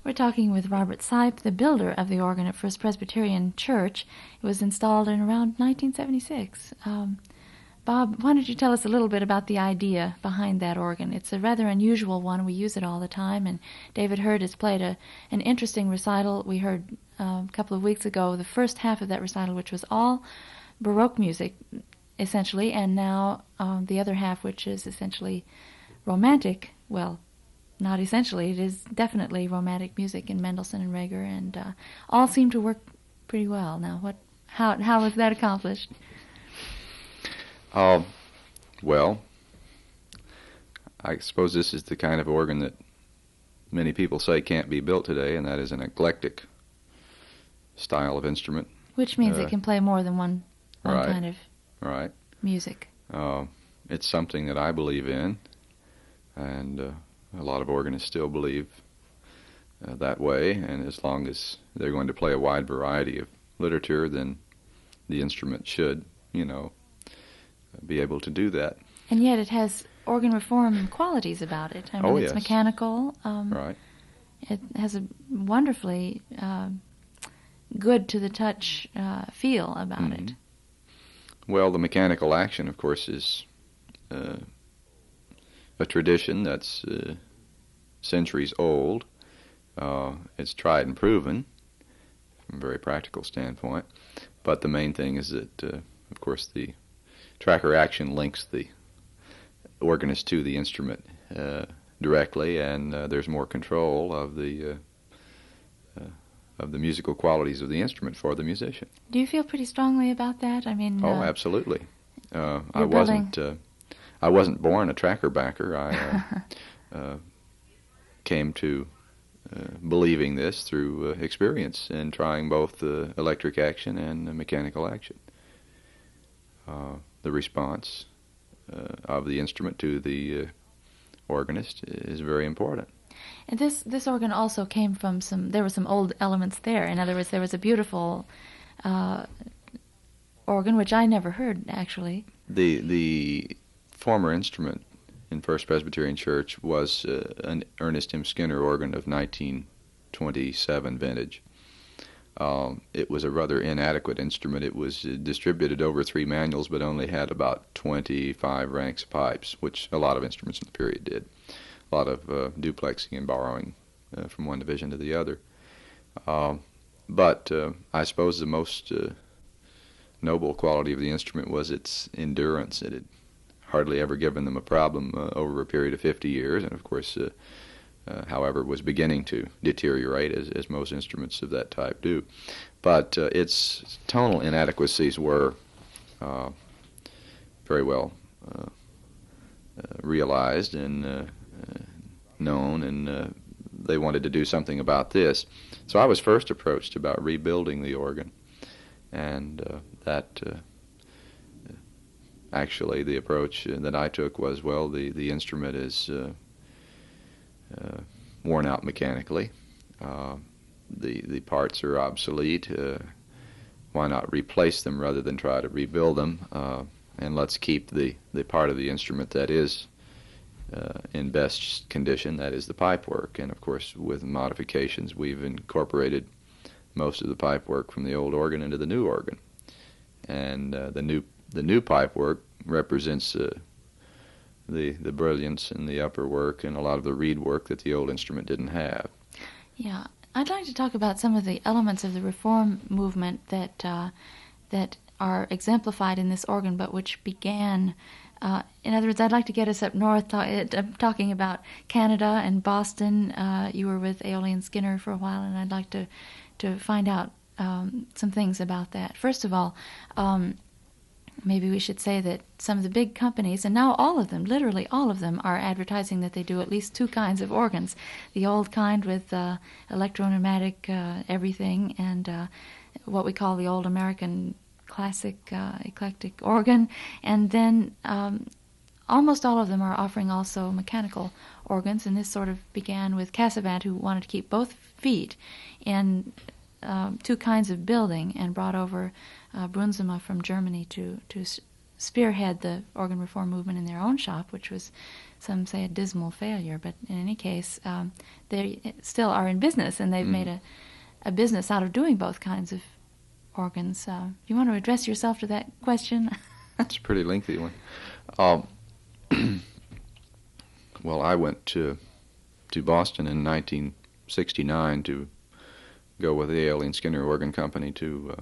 We're talking with Robert Sipe, the builder of the organ at First Presbyterian Church. It was installed in around 1976. Bob, why don't you tell us a little bit about the idea behind that organ? It's a rather unusual one. We use it all the time, and David Hurd has played an interesting recital. We heard a couple of weeks ago the first half of that recital, which was all Baroque music, essentially, and now the other half, which is essentially romantic, well, not essentially, it is definitely romantic music in Mendelssohn and Reger, and all seem to work pretty well. Now, how was that accomplished? Well, I suppose this is the kind of organ that many people say can't be built today, and that is an eclectic style of instrument. Which means it can play more than one kind of music. It's something that I believe in, and a lot of organists still believe that way, and as long as they're going to play a wide variety of literature, then the instrument should, be able to do that. And yet it has organ reform qualities about it. I mean, it's mechanical. Right. It has a wonderfully good to the touch feel about it. Well, the mechanical action, of course, is a tradition that's centuries old. It's tried and proven from a very practical standpoint. But the main thing is that, of course, the tracker action links the organist to the instrument directly, and there's more control of the musical qualities of the instrument for the musician. Do you feel pretty strongly about that? I mean, absolutely. I wasn't born a tracker backer. I came to believing this through experience in trying both electric action and mechanical action. The response of the instrument to the organist is very important. And this organ also came from there were some old elements there. In other words, there was a beautiful organ, which I never heard, actually. The former instrument in First Presbyterian Church was an Ernest M. Skinner organ of 1927 vintage. It was a rather inadequate instrument. It was distributed over 3 manuals, but only had about 25 ranks of pipes, which a lot of instruments in the period did. A lot of duplexing and borrowing from one division to the other. But I suppose the most noble quality of the instrument was its endurance. It had hardly ever given them a problem over a period of 50 years, and of course, however, was beginning to deteriorate, as most instruments of that type do. But its tonal inadequacies were very well realized and known, and they wanted to do something about this. So I was first approached about rebuilding the organ, and actually the approach that I took was, well, the instrument is worn out mechanically. The parts are obsolete. Why not replace them rather than try to rebuild them? And let's keep the part of the instrument that is in best condition, that is the pipe work. And of course, with modifications, we've incorporated most of the pipe work from the old organ into the new organ. And the new pipe work represents the brilliance in the upper work and a lot of the reed work that the old instrument didn't have. Yeah, I'd like to talk about some of the elements of the reform movement that are exemplified in this organ, but which began. In other words, I'd like to get us up north, talking about Canada and Boston. You were with Aeolian Skinner for a while, and I'd like to find out some things about that. First of all, maybe we should say that some of the big companies, and now all of them, literally all of them, are advertising that they do at least 2 kinds of organs. The old kind with electro-pneumatic everything, and what we call the old American classic eclectic organ. And then almost all of them are offering also mechanical organs, and this sort of began with Cassavant, who wanted to keep both feet in 2 kinds of building, and brought over Brunsuma from Germany to spearhead the organ reform movement in their own shop, which was some say a dismal failure, but in any case, they still are in business, and they've made a business out of doing both kinds of organs. Do you want to address yourself to that question? It's a pretty lengthy one. Well, I went to Boston in 1969 to go with the Ailey and Skinner Organ Company to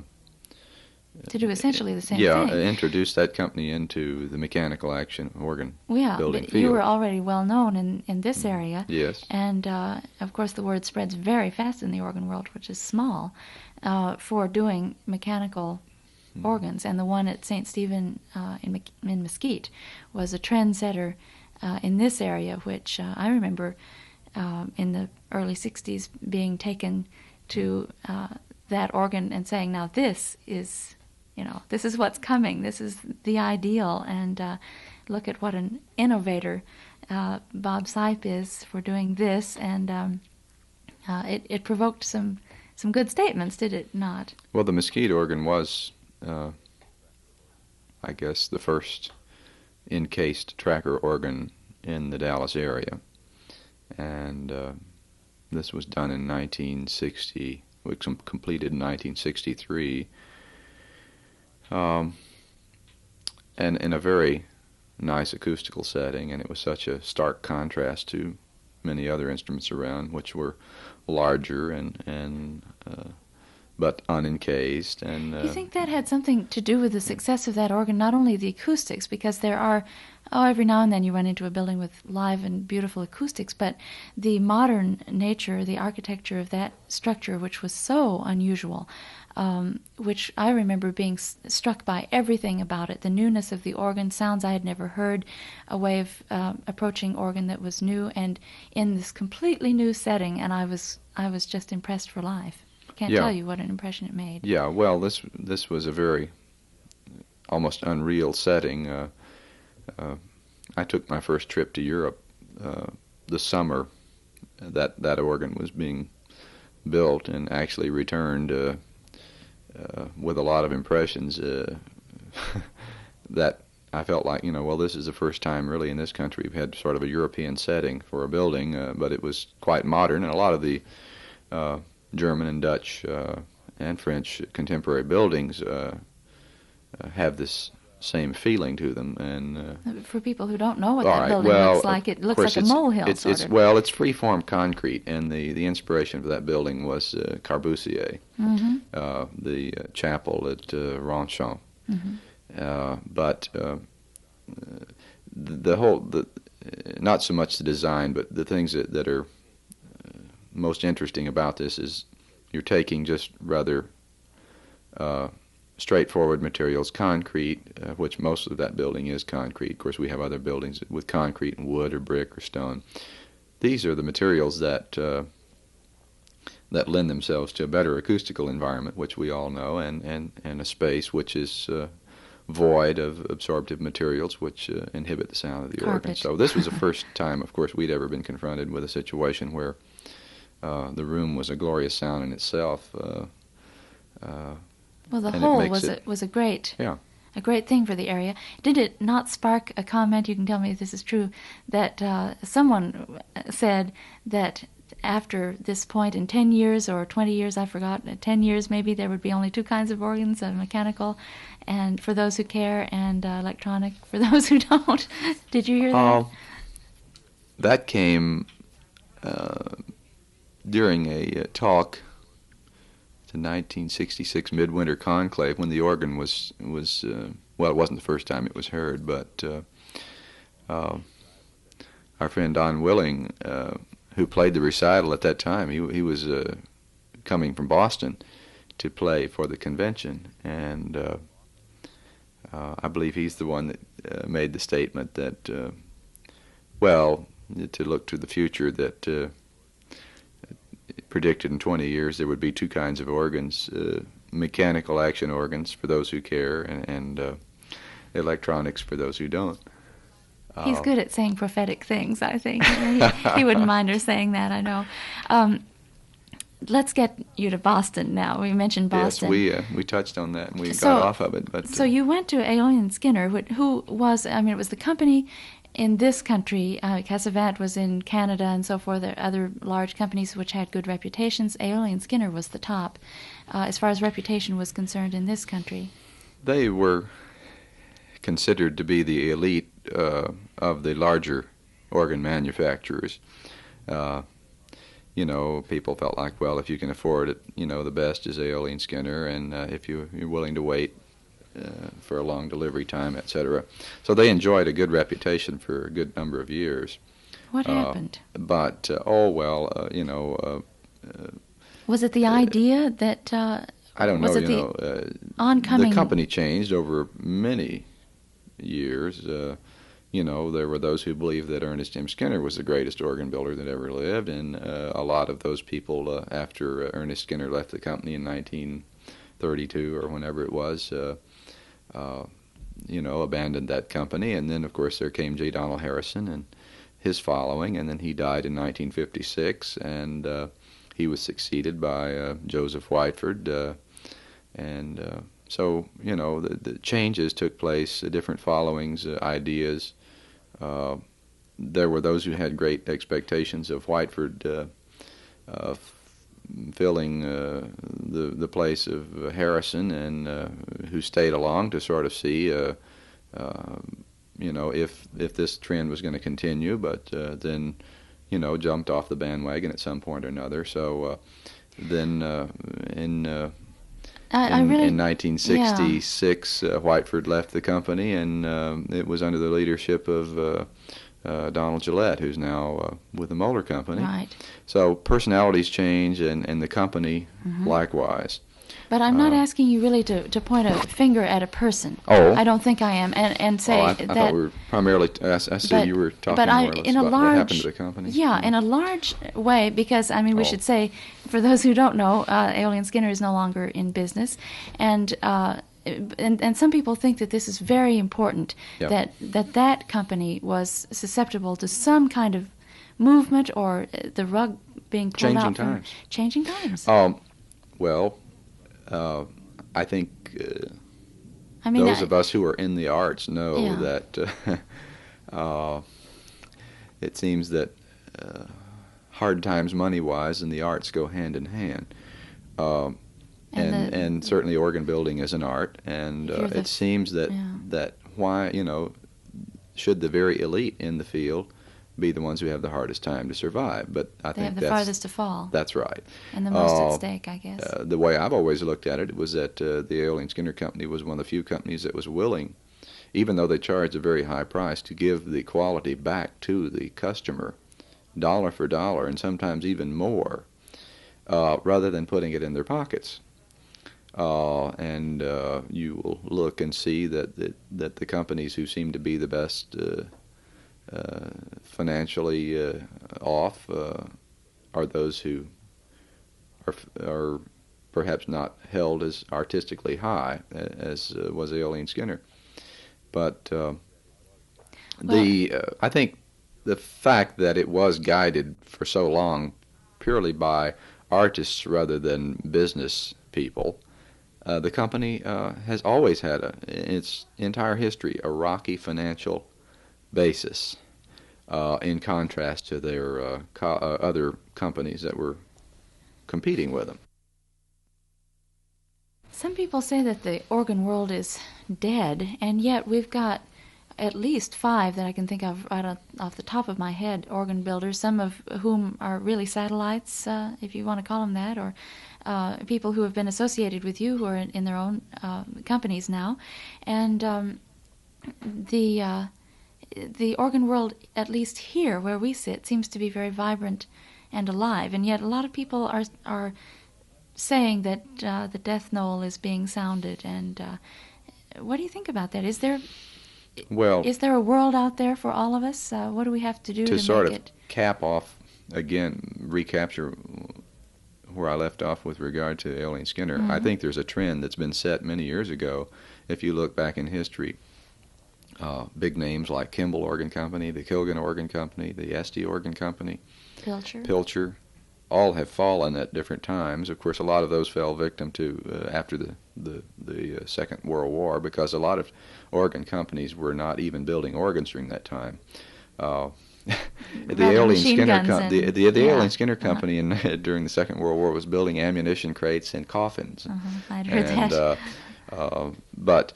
do essentially the same thing. Yeah, introduce that company into the mechanical action organ building but field. You were already well known in this area. Yes. And, of course, the word spreads very fast in the organ world, which is small, for doing mechanical organs. And the one at St. Stephen in Mesquite was a trendsetter in this area, which I remember in the early 60s being taken to that organ and saying, now this is what's coming. This is the ideal. And look at what an innovator Bob Sipe is for doing this. And it provoked some good statements, did it not? Well, the Mesquite organ was, I guess, the first encased tracker organ in the Dallas area. And this was done in 1960. We completed in 1963. And in a very nice acoustical setting, and it was such a stark contrast to many other instruments around, which were larger and but unencased. And do you think that had something to do with the success of that organ? Not only the acoustics, because there are every now and then you run into a building with live and beautiful acoustics, but the modern nature, the architecture of that structure, which was so unusual, which I remember being struck by everything about it, the newness of the organ, sounds I had never heard, a way of approaching organ that was new and in this completely new setting, and I was just impressed for life. Can't tell you what an impression it made. Yeah, well, this was a very almost unreal setting. I took my first trip to Europe the summer that organ was being built, and actually returned with a lot of impressions that I felt like, well, this is the first time really in this country we've had sort of a European setting for a building, but it was quite modern, and a lot of the German and Dutch and French contemporary buildings have this same feeling to them. And for people who don't know what that building looks like, it looks like a molehill, sort of. Well, it's free-form concrete, and the inspiration for that building was Corbusier, the chapel at Ronchamp. But not so much the design, but the things that are most interesting about this is you're taking just rather straightforward materials, concrete, which most of that building is concrete. Of course, we have other buildings with concrete and wood or brick or stone. These are the materials that lend themselves to a better acoustical environment, which we all know, and a space which is void of absorptive materials which inhibit the sound of the organ. So this was the first time, of course, we'd ever been confronted with a situation where the room was a glorious sound in itself. Well, the whole was a great thing for the area. Did it not spark a comment? You can tell me if this is true. That someone said that after this point, in 10 years or 20 years, I forgot, 10 years maybe, there would be only two kinds of organs: mechanical, and for those who care, and electronic for those who don't. Did you hear that? That came during a talk, the 1966 Midwinter Conclave, when the organ was well, it wasn't the first time it was heard, but our friend Don Willing, who played the recital at that time, he was coming from Boston to play for the convention, and I believe he's the one that made the statement that, well, to look to the future, that predicted in 20 years there would be two kinds of organs: mechanical action organs for those who care, and electronics for those who don't. He's good at saying prophetic things, I think. He wouldn't mind her saying that, I know. Let's get you to Boston now. We mentioned Boston. Yes, we touched on that, and we got off of it. But so you went to Ailey and Skinner, who was, it was the company in this country, Cassavant was in Canada and so forth. There are other large companies which had good reputations. Aeolian Skinner was the top as far as reputation was concerned in this country. They were considered to be the elite of the larger organ manufacturers. People felt like, well, if you can afford it, the best is Aeolian Skinner, and if you're willing to wait for a long delivery time, etc. So they enjoyed a good reputation for a good number of years. What happened? But, was it the idea that... I don't know, oncoming... The company changed over many years. There were those who believed that Ernest M. Skinner was the greatest organ builder that ever lived, and a lot of those people, after Ernest Skinner left the company in 1932 or whenever it was, abandoned that company. And then, of course, there came J. Donald Harrison and his following, and then he died in 1956, and he was succeeded by Joseph Whiteford, so, the changes took place, different followings, ideas. There were those who had great expectations of Whiteford filling the place of Harrison, and who stayed along to sort of see, if this trend was going to continue, but then, jumped off the bandwagon at some point or another. So then in 1966, Whiteford left the company, and it was under the leadership of Donald Gillette, who's now with the Moeller Company. Right. So personalities change, and the company likewise. But I'm not asking you really to point a finger at a person. Oh. I don't think I am, and say I that... thought we were primarily... I see you were talking more or less about what happened to the company. Yeah, in a large way, because, we should say, for those who don't know, Aeolian Skinner is no longer in business, and some people think that this is very important, Yep. that company was susceptible to some kind of movement or the rug being pulled Changing out from... times. Changing times. Well... I think those of us who are in the arts know that it seems that hard times money-wise and the arts go hand in hand. And certainly organ building is an art, and it seems that why, should the very elite in the field be the ones who have the hardest time to survive, but I think they have the farthest to fall. That's right. And the most at stake, I guess. The way I've always looked at it was that the Aeolian Skinner Company was one of the few companies that was willing, even though they charged a very high price, to give the quality back to the customer, dollar for dollar, and sometimes even more, rather than putting it in their pockets. And you will look and see that the companies who seem to be the best financially off are those who are perhaps not held as artistically high as was Aeolian Skinner. But I think the fact that it was guided for so long purely by artists rather than business people, the company has always had, in its entire history, a rocky financial basis, in contrast to their other companies that were competing with them. Some people say that the organ world is dead, and yet we've got at least 5 that I can think of right off the top of my head, organ builders, some of whom are really satellites, if you want to call them that, or people who have been associated with you who are in their own companies now. And the organ world, at least here where we sit, seems to be very vibrant and alive, and yet a lot of people are saying that the death knell is being sounded. And what do you think about that? Is there a world out there for all of us? What do we have to do to sort make of it? Cap off again, recapture where I left off with regard to Aeolian Skinner? I think there's a trend that's been set many years ago. If you look back in history, big names like Kimball Organ Company, the Kilgan Organ Company, the Este Organ Company, Pilcher, all have fallen at different times. Of course, a lot of those fell victim to after the Second World War, because a lot of organ companies were not even building organs during that time. The Aeolian Skinner Aeolian Skinner Company during the Second World War was building ammunition crates and coffins. I'd heard that. But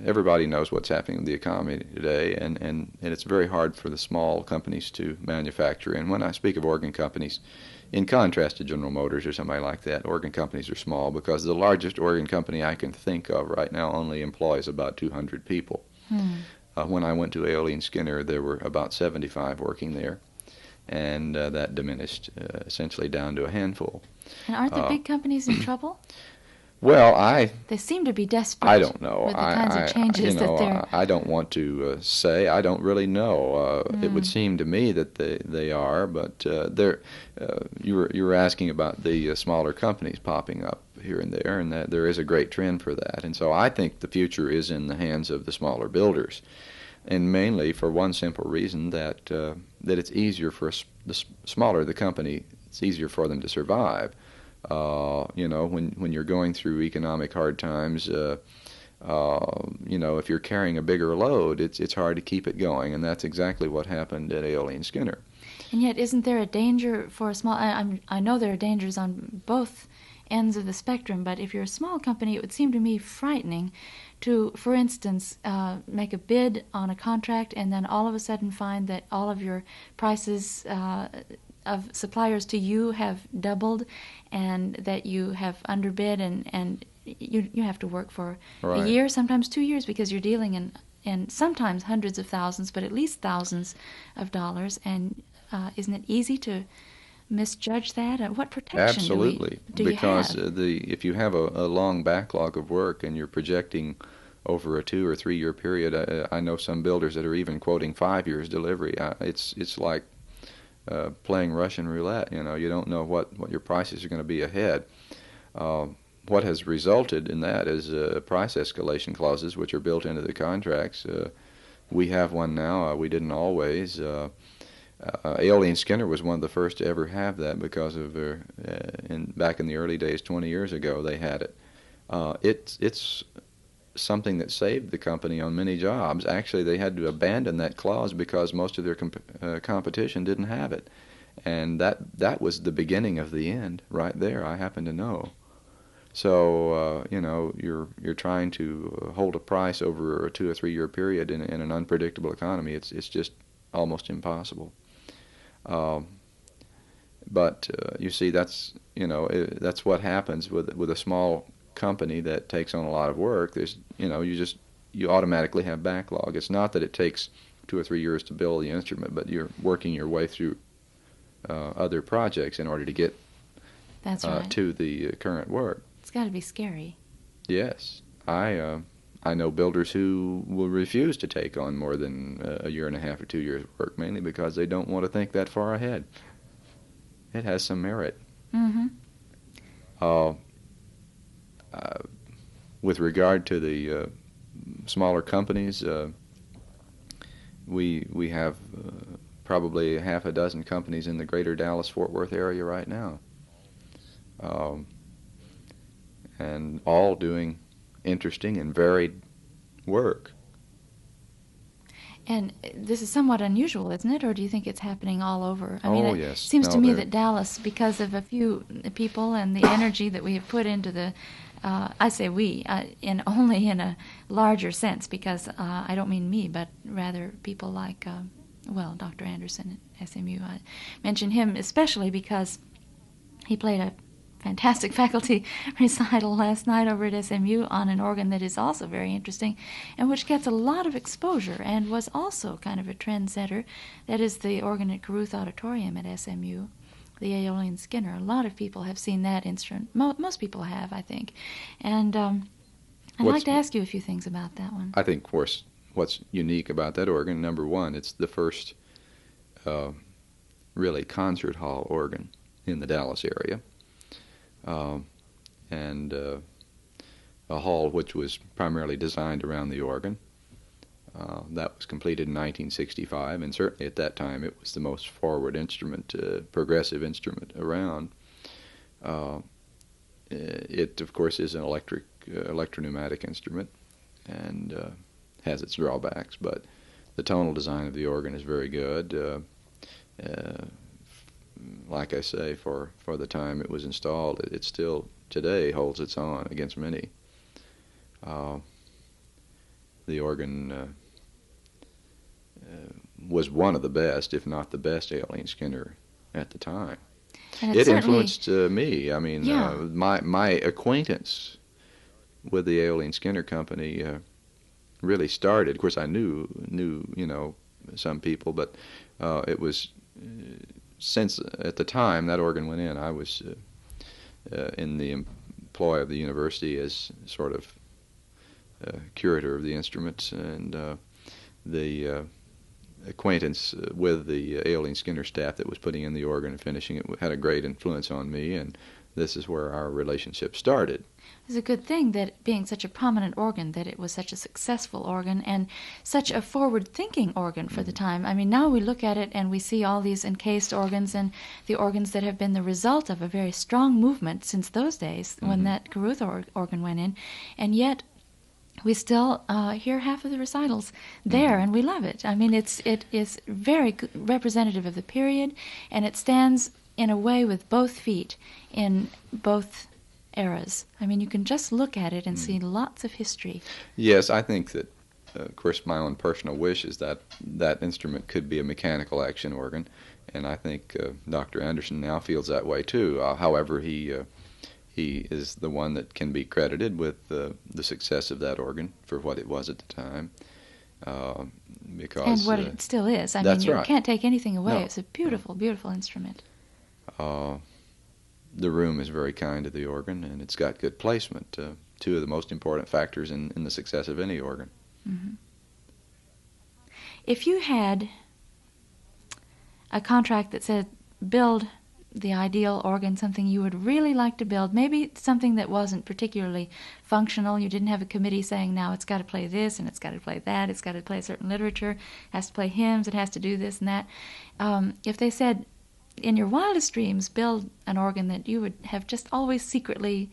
everybody knows what's happening with the economy today, and it's very hard for the small companies to manufacture. And when I speak of organ companies, in contrast to General Motors or somebody like that, organ companies are small, because the largest organ company I can think of right now only employs about 200 people. When I went to Aeolian Skinner, there were about 75 working there, and that diminished essentially down to a handful. And aren't the big companies in trouble? Well, they seem to be desperate. I don't know. With the kinds of changes that they're. I don't want to say. I don't really know. It would seem to me that they are, but you were asking about the smaller companies popping up here and that there is a great trend for that. And so I think the future is in the hands of the smaller builders, and mainly for one simple reason, that it's easier for the smaller the company, it's easier for them to survive. When you're going through economic hard times, if you're carrying a bigger load, it's hard to keep it going, and that's exactly what happened at Aeolian Skinner. And yet, isn't there a danger for a small? I know there are dangers on both ends of the spectrum, but if you're a small company, it would seem to me frightening to, for instance, make a bid on a contract and then all of a sudden find that all of your prices of suppliers to you have doubled, and that you have underbid, and you have to work for a year, sometimes 2 years, because you're dealing in sometimes hundreds of thousands, but at least thousands of dollars. And isn't it easy to misjudge that? What protection Absolutely. do you have? Because if you have a long backlog of work and you're projecting over a 2 or 3 year period, I know some builders that are even quoting 5 years delivery. It's like playing Russian roulette. You don't know what your prices are going to be ahead. What has resulted in that is price escalation clauses, which are built into the contracts. We have one now. We didn't always. Aeolian Skinner was one of the first to ever have that, because of back in the early days, 20 years ago, they had it. It's something that saved the company on many jobs. Actually, they had to abandon that clause because most of their competition didn't have it, and that was the beginning of the end right there. I happen to know. So you're trying to hold a price over a 2 or 3 year period in an unpredictable economy. It's just almost impossible. But you see, that's what happens with a small company that takes on a lot of work. There's you automatically have backlog. It's not that it takes 2 or 3 years to build the instrument, but you're working your way through other projects in order to get to the current work. It's got to be scary. Yes, I know builders who will refuse to take on more than a year and a half or 2 years work, mainly because they don't want to think that far ahead. It has some merit. Mm-hmm. With regard to the smaller companies, we have probably half a dozen companies in the greater Dallas-Fort Worth area right now, and all doing interesting and varied work. And this is somewhat unusual, isn't it? Or do you think it's happening all over? I mean, yes. It seems to me that Dallas, because of a few people and the energy that we have put into the, I say we, only in a larger sense, because I don't mean me, but rather people like, Dr. Anderson at SMU. I mention him especially because he played a fantastic faculty recital last night over at SMU on an organ that is also very interesting and which gets a lot of exposure and was also kind of a trendsetter. That is the organ at Caruth Auditorium at SMU, the Aeolian Skinner. A lot of people have seen that instrument. Most people have, I think. And I'd like to ask you a few things about that one. I think, of course, what's unique about that organ, number one, it's the first really concert hall organ in the Dallas area. And a hall which was primarily designed around the organ. That was completed in 1965, and certainly at that time it was the most forward instrument, progressive instrument around. It, of course, is an electropneumatic instrument and has its drawbacks, but the tonal design of the organ is very good. Like I say, for the time it was installed, it still today holds its own against many. The organ was one of the best, if not the best, Aileen Skinner at the time. And it influenced me. I mean, yeah. My acquaintance with the Aileen Skinner Company really started. Of course, I knew some people, but it was since at the time that organ went in, I was in the employ of the university as sort of curator of the instruments, and the acquaintance with the Aileen Skinner staff that was putting in the organ and finishing it had a great influence on me, and this is where our relationship started. It's a good thing that being such a prominent organ, that it was such a successful organ and such a forward-thinking organ for the time. I mean, now we look at it and we see all these encased organs and the organs that have been the result of a very strong movement since those days when that Carruth organ went in, and yet we still hear half of the recitals there, and we love it. I mean, it is very representative of the period, and it stands in a way with both feet in both eras. I mean, you can just look at it and see lots of history. Yes, I think that, of course, my own personal wish is that that instrument could be a mechanical action organ, and I think Dr. Anderson now feels that way too. However, he is the one that can be credited with the success of that organ for what it was at the time. And what it still is. I mean, you can't take anything away. No. It's a beautiful, beautiful instrument. The room is very kind to the organ, and it's got good placement. Two of the most important factors in the success of any organ. Mm-hmm. If you had a contract that said, build the ideal organ, something you would really like to build, maybe something that wasn't particularly functional, you didn't have a committee saying, now it's got to play this, and it's got to play that, it's got to play certain literature, it has to play hymns, it has to do this and that. If they said, in your wildest dreams, build an organ that you would have just always secretly,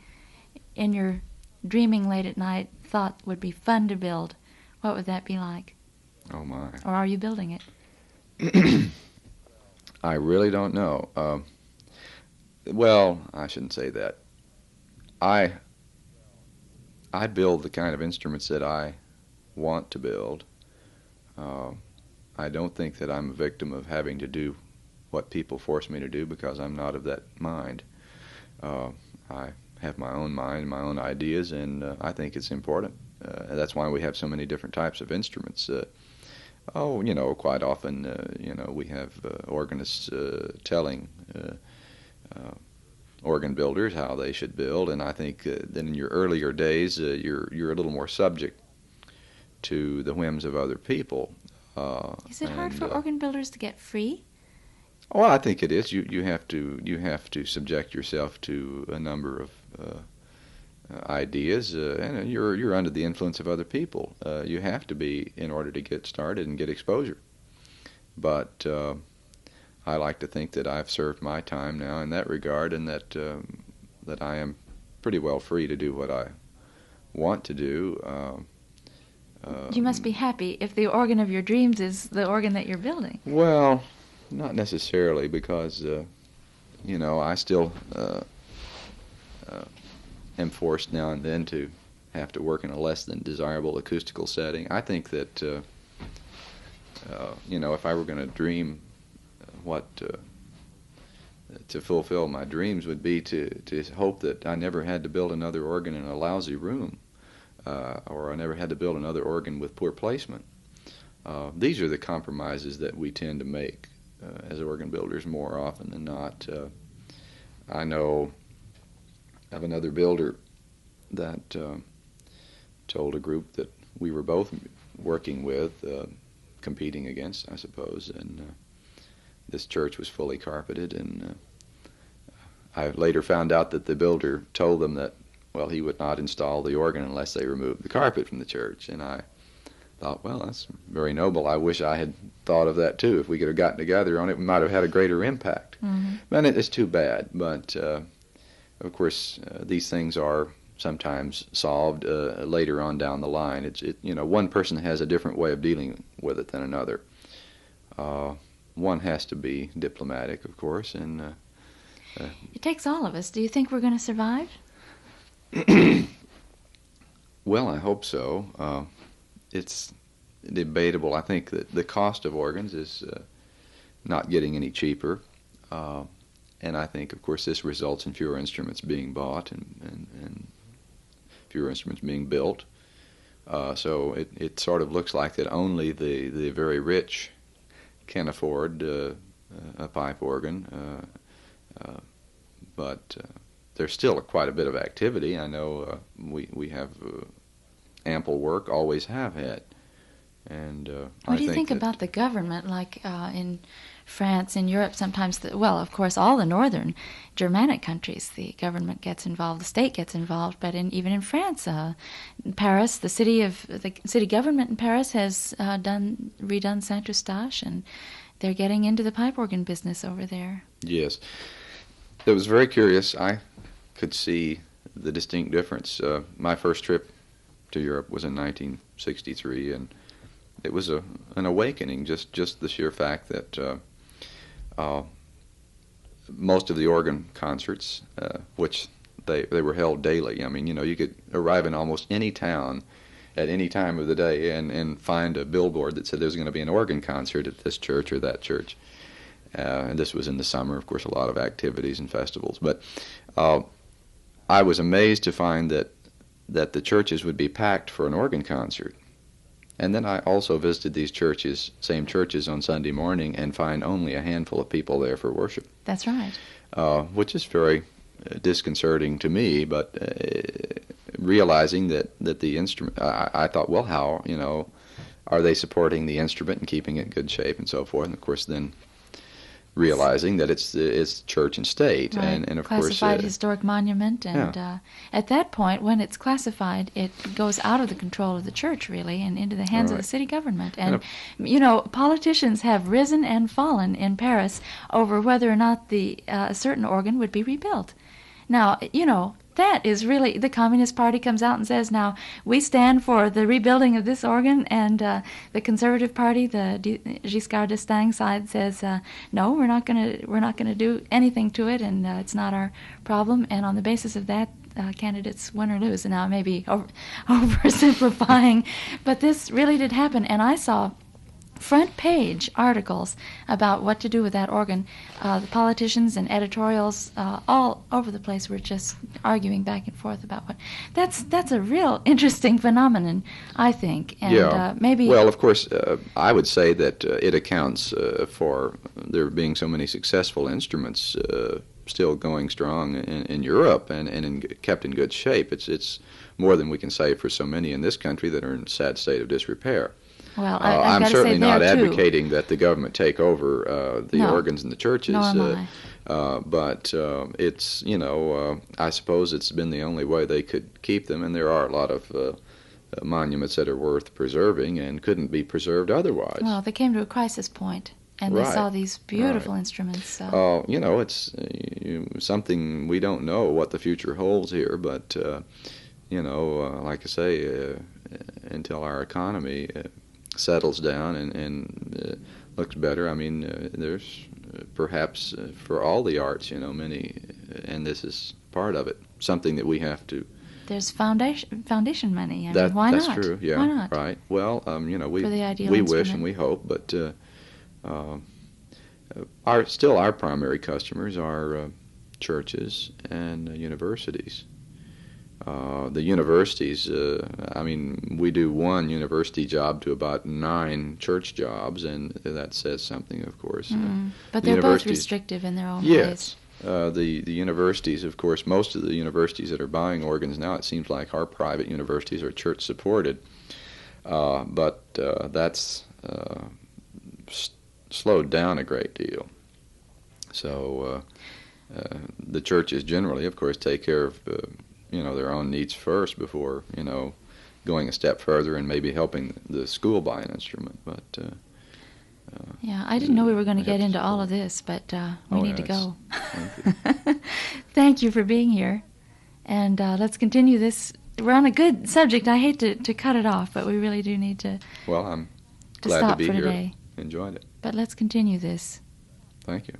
in your dreaming late at night, thought would be fun to build, what would that be like? Oh, my. Or are you building it? I really don't know. Well, I shouldn't say that. I build the kind of instruments that I want to build. I don't think that I'm a victim of having to do what people force me to do, because I'm not of that mind. I have my own mind, my own ideas, and I think it's important. That's why we have so many different types of instruments. Quite often, we have organists telling organ builders how they should build, and I think that in your earlier days, you're a little more subject to the whims of other people. Is it hard for organ builders to get free? Well, I think it is. You have to subject yourself to a number of ideas, and you're under the influence of other people. You have to be in order to get started and get exposure. But I like to think that I've served my time now in that regard, and that I am pretty well free to do what I want to do. You must be happy if the organ of your dreams is the organ that you're building. Well, not necessarily, because I still am forced now and then to have to work in a less than desirable acoustical setting. I think that if I were going to dream what to fulfill my dreams would be to hope that I never had to build another organ in a lousy room, or I never had to build another organ with poor placement. These are the compromises that we tend to make as organ builders more often than not. I know of another builder that told a group that we were both working with, competing against, I suppose, and this church was fully carpeted, and I later found out that the builder told them that, well, he would not install the organ unless they removed the carpet from the church, and I thought, well, that's very noble. I wish I had thought of that too. If we could have gotten together on it, we might have had a greater impact. Mm-hmm. And it's too bad. But of course, these things are sometimes solved later on down the line. One person has a different way of dealing with it than another. One has to be diplomatic, of course, and it takes all of us. Do you think we're going to survive? Well, I hope so. It's debatable. I think that the cost of organs is not getting any cheaper, and I think, of course, this results in fewer instruments being bought and fewer instruments being built. So it sort of looks like that only the very rich can afford a pipe organ, but there's still quite a bit of activity. I know we have ample work, always have had. And what do you think about the government, like in France, in Europe, sometimes, well, of course, all the northern Germanic countries, the government gets involved, the state gets involved, but even in France, Paris, the city government in Paris has redone Saint-Eustache, and they're getting into the pipe organ business over there. Yes. It was very curious. I could see the distinct difference. My first trip to Europe was in 1963, and it was an awakening, just the sheer fact that most of the organ concerts, which they were held daily. I mean, you could arrive in almost any town at any time of the day and find a billboard that said there's going to be an organ concert at this church or that church. And this was in the summer, of course, a lot of activities and festivals. But I was amazed to find that the churches would be packed for an organ concert. And then I also visited these same churches on Sunday morning, and find only a handful of people there for worship. That's right. Which is very disconcerting to me, but realizing that the instrument, I thought, well, how, are they supporting the instrument and keeping it in good shape and so forth? And of course, then realizing that it's church and state, right. and of classified course historic monument, and at that point, when it's classified, it goes out of the control of the church, really, and into the hands of the city government. And politicians have risen and fallen in Paris over whether or not a certain organ would be rebuilt. Now, that is really, the Communist Party comes out and says, now, we stand for the rebuilding of this organ, and the Conservative Party, the Giscard d'Estaing side, says, no, we're not going to do anything to it, and it's not our problem. And on the basis of that, candidates win or lose. And now I may be oversimplifying, but this really did happen, and I saw front page articles about what to do with that organ. The politicians and editorials all over the place were just arguing back and forth about what. That's a real interesting phenomenon, I think. And maybe. Well, of course, I would say that it accounts for there being so many successful instruments still going strong in Europe and kept in good shape. It's more than we can say for so many in this country that are in a sad state of disrepair. Well, I'm certainly not advocating that the government take over the organs in the churches. Nor am I. But it's, I suppose it's been the only way they could keep them, and there are a lot of monuments that are worth preserving and couldn't be preserved otherwise. Well, they came to a crisis point, and they saw these beautiful instruments. It's something we don't know what the future holds here, but, like I say, until our economy settles down and looks better. I mean, there's perhaps for all the arts, many, and this is part of it, something that we have to. There's foundation money. I mean, why not? That's true. Yeah. Why not? Right. Well, we wish and we hope, but our primary customers are churches and universities. The universities, we do one university job to about 9 church jobs, and that says something, of course. But they're both restrictive in their own ways. Yes. The universities, of course, most of the universities that are buying organs now, it seems like, are private universities or church-supported. But that's slowed down a great deal. So the churches generally, of course, take care of their own needs first before, going a step further and maybe helping the school buy an instrument. But yeah, I didn't know we were going to get into all of this, but we need to go. Thank you for being here, and let's continue this. We're on a good subject. I hate to cut it off, but we really do need to. Well, I'm to glad stop to be for here. Today. Enjoyed it. But let's continue this. Thank you.